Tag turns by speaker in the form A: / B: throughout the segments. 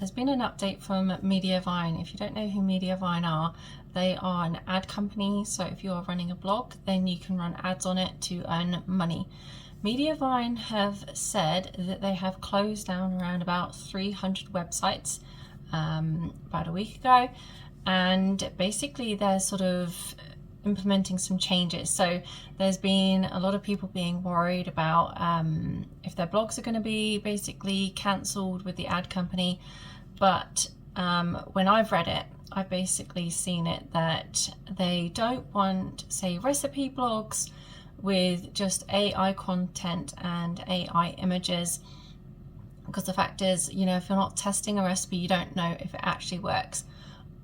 A: there's been an update from Mediavine. If you don't know who Mediavine are, they are an ad company. So if you are running a blog, then you can run ads on it to earn money. Mediavine have said that they have closed down around about 300 websites about a week ago, and basically they're sort of implementing some changes. So there's been a lot of people being worried about if their blogs are going to be basically cancelled with the ad company. But when I've read it, I've basically seen it that they don't want, say, recipe blogs with just AI content and AI images, because the fact is, you know, if you're not testing a recipe, you don't know if it actually works.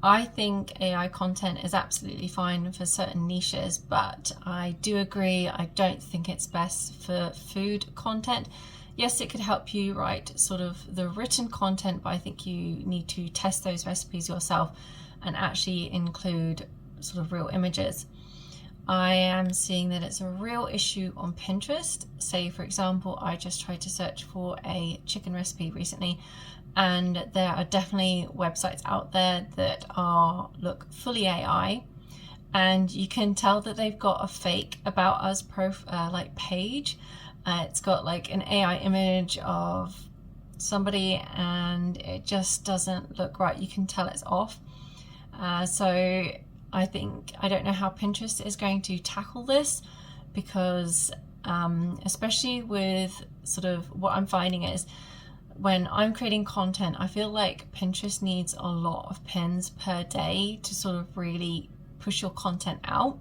A: I think AI content is absolutely fine for certain niches, but I do agree, I don't think it's best for food content. Yes, it could help you write sort of the written content, but I think you need to test those recipes yourself and actually include sort of real images. I am seeing that it's a real issue on Pinterest. Say, for example, I just tried to search for a chicken recipe recently, and there are definitely websites out there that look fully AI, and you can tell that they've got a fake About Us page. It's got like an AI image of somebody, and it just doesn't look right. You can tell it's off. So I don't know how Pinterest is going to tackle this, because especially with sort of what I'm finding is, when I'm creating content, I feel like Pinterest needs a lot of pins per day to sort of really push your content out.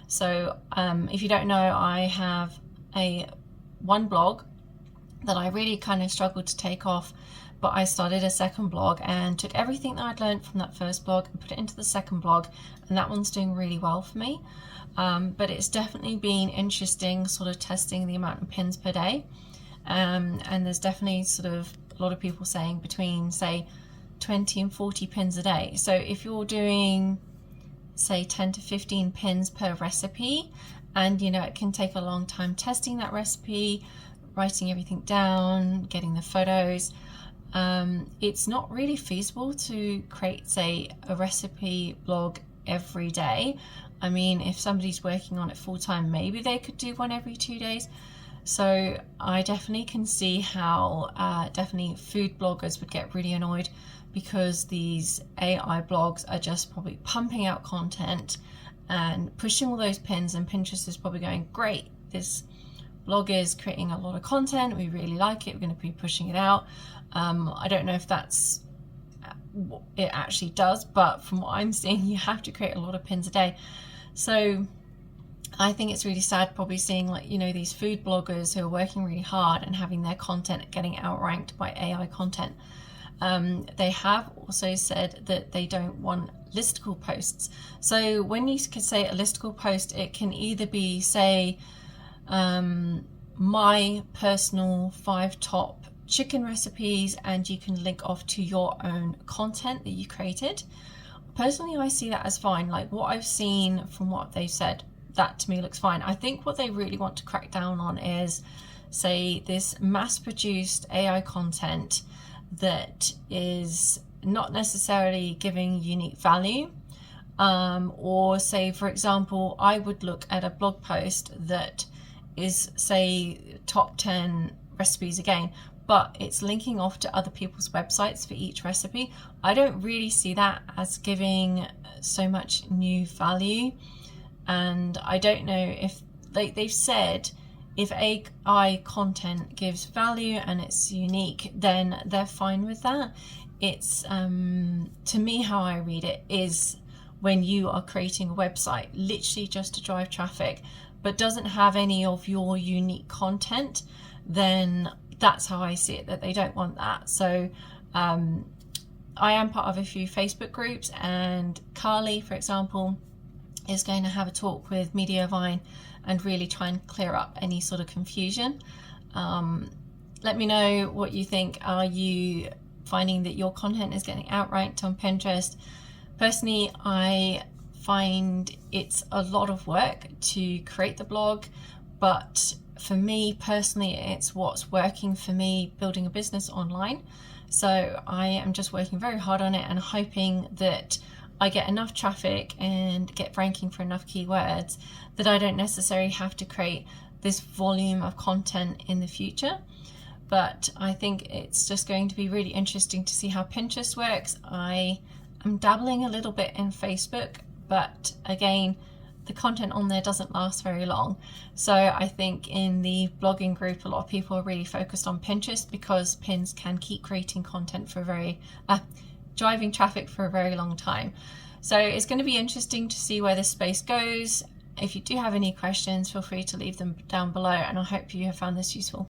A: So if you don't know, I have one blog that I really kind of struggled to take off, but I started a second blog and took everything that I'd learned from that first blog and put it into the second blog, and that one's doing really well for me. But it's definitely been interesting sort of testing the amount of pins per day. And there's definitely sort of a lot of people saying between, say, 20 and 40 pins a day. So if you're doing, say, 10 to 15 pins per recipe, and you know it can take a long time testing that recipe, writing everything down, getting the photos, it's not really feasible to create, say, a recipe blog every day. I mean, if somebody's working on it full time, maybe they could do one every 2 days. So I definitely can see how definitely food bloggers would get really annoyed, because these AI blogs are just probably pumping out content and pushing all those pins, and Pinterest is probably going, great, this blog is creating a lot of content, we really like it, we're going to be pushing it out. I don't know if that's what it actually does, but from what I'm seeing, you have to create a lot of pins a day. So I think it's really sad probably seeing, like, you know, these food bloggers who are working really hard and having their content getting outranked by AI content. They have also said that they don't want listicle posts. So when you could say a listicle post, it can either be, say, my personal 5 top chicken recipes, and you can link off to your own content that you created. Personally, I see that as fine. Like, what I've seen from what they've said, that to me looks fine. I think what they really want to crack down on is, say, this mass-produced AI content that is not necessarily giving unique value. Or say, for example, I would look at a blog post that is, say, top 10 recipes again, but it's linking off to other people's websites for each recipe. I don't really see that as giving so much new value. And I don't know if they've said if AI content gives value and it's unique, then they're fine with that. It's to me, how I read it is, when you are creating a website literally just to drive traffic but doesn't have any of your unique content, then that's how I see it, that they don't want that. So I am part of a few Facebook groups, and Carly, for example, is going to have a talk with Mediavine and really try and clear up any sort of confusion. Let me know what you think. Are you finding that your content is getting outranked on Pinterest? Personally, I find it's a lot of work to create the blog, but for me personally, it's what's working for me building a business online. So I am just working very hard on it and hoping that I get enough traffic and get ranking for enough keywords that I don't necessarily have to create this volume of content in the future. But I think it's just going to be really interesting to see how Pinterest works. I am dabbling a little bit in Facebook, but again, the content on there doesn't last very long. So I think in the blogging group, a lot of people are really focused on Pinterest because pins can keep creating content for driving traffic for a very long time. So it's going to be interesting to see where this space goes. If you do have any questions, feel free to leave them down below, and I hope you have found this useful.